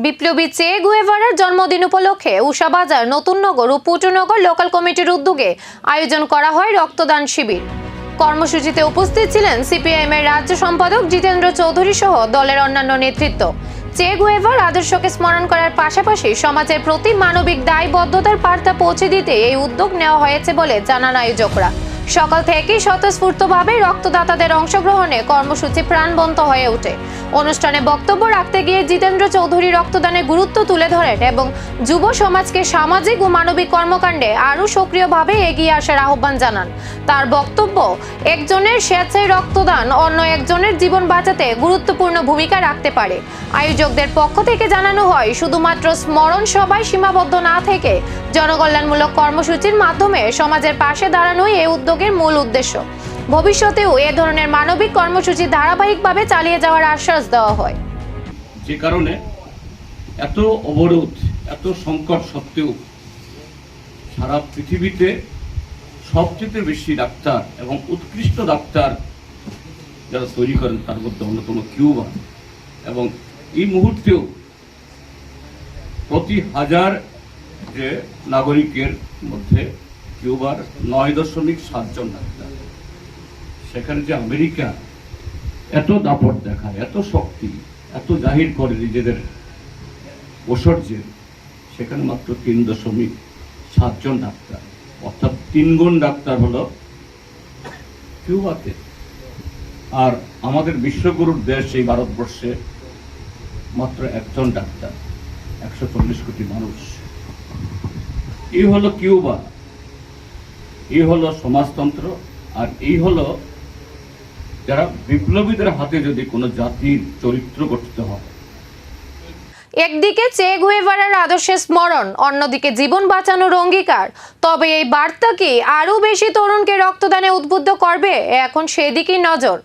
বিপ্লবী চে গুয়েভারার জন্মদিন উপলক্ষে উষাবাজার নতুননগর ও পুটুনগর লোকাল কমিটির উদ্যোগে আয়োজন করা হয় রক্তদান শিবির। কর্মসূচিতে উপস্থিত ছিলেন সিপিআইএম এর রাজ্য সম্পাদক জিতেন্দ্র চৌধুরী সহ দলের অন্যান্য নেতৃত্ব। চে গুয়েভার আদর্শকে স্মরণ করার পাশাপাশি সমাজের প্রতি মানবিক দায়বদ্ধতার বার্তা পৌঁছে দিতে এই উদ্যোগ নেওয়া হয়েছে বলে জানান আয়োজকরা। সকাল থেকেই স্বতঃস্ফূর্তভাবে রক্তদাতাদের অংশগ্রহণে কর্মসূচি প্রাণবন্ত হয়ে ওঠে। অনুষ্ঠানে বক্তব্য রাখতে গিয়ে জিতেন্দ্র চৌধুরী রক্তদানের গুরুত্ব তুলে ধরেন এবং যুব সমাজকে সামাজিক ও মানবিক কর্মকাণ্ডে আরও সক্রিয়ভাবে এগিয়ে আসার আহ্বান জানান। তার বক্তব্য, একজনের স্বেচ্ছায় রক্তদান অন্য একজনের জীবন বাঁচাতে গুরুত্বপূর্ণ ভূমিকা রাখতে পারে। আয়োজকদের পক্ষ থেকে জানানো হয়, শুধুমাত্র স্মরণ সভায় সীমাবদ্ধ না থেকে জনকল্যাণমূলক কর্মসূচির মাধ্যমে সমাজের পাশে দাঁড়ানোই এই উদ্যোগের মূল উদ্দেশ্য। ভবিষ্যতেও এ ধরনের মানবিক কর্মসূচি ধারাবাহিকভাবে চালিয়ে যাওয়ার আশ্বাস দেওয়া হয়। যে কারণে এত অবরোধ, এত সংকট সত্ত্বেও সারা পৃথিবীতে সবচেয়ে বেশি ডাক্তার এবং উৎকৃষ্ট ডাক্তার যারা তৈরি করেন তার মধ্যে অন্যতম কিউবা, এবং এই মুহূর্তেও প্রতি হাজার যে নাগরিকের মধ্যে কিউবার 9.7 জন ডাক্তার। সেখানে যে আমেরিকা এত দাপট দেখায়, এত শক্তি, এত জাহির করে নিজেদের ঐশ্বর্যের, সেখানে মাত্র 3.7 জন ডাক্তার, অর্থাৎ 3 গুণ ডাক্তার হলো কিউবাতে। আর আমাদের বিশ্বগুরুর দেশ এই ভারতবর্ষে মাত্র 1 জন ডাক্তার, 140 কোটি মানুষ। এই হলো কিউবা, এই হলো সমাজতন্ত্র, আর এই হলো যারা বিপ্লবীদের হাতে যদি কোনো জাতির চরিত্র গঠিত হয়। একদিকে চে গুয়েভারার আদর্শের স্মরণ, অন্যদিকে জীবন বাঁচানোর অঙ্গীকার। তবে এই বার্তা কি আরও বেশি তরুণকে রক্তদানে উদ্বুদ্ধ করবে? এখন সেদিকেই নজর।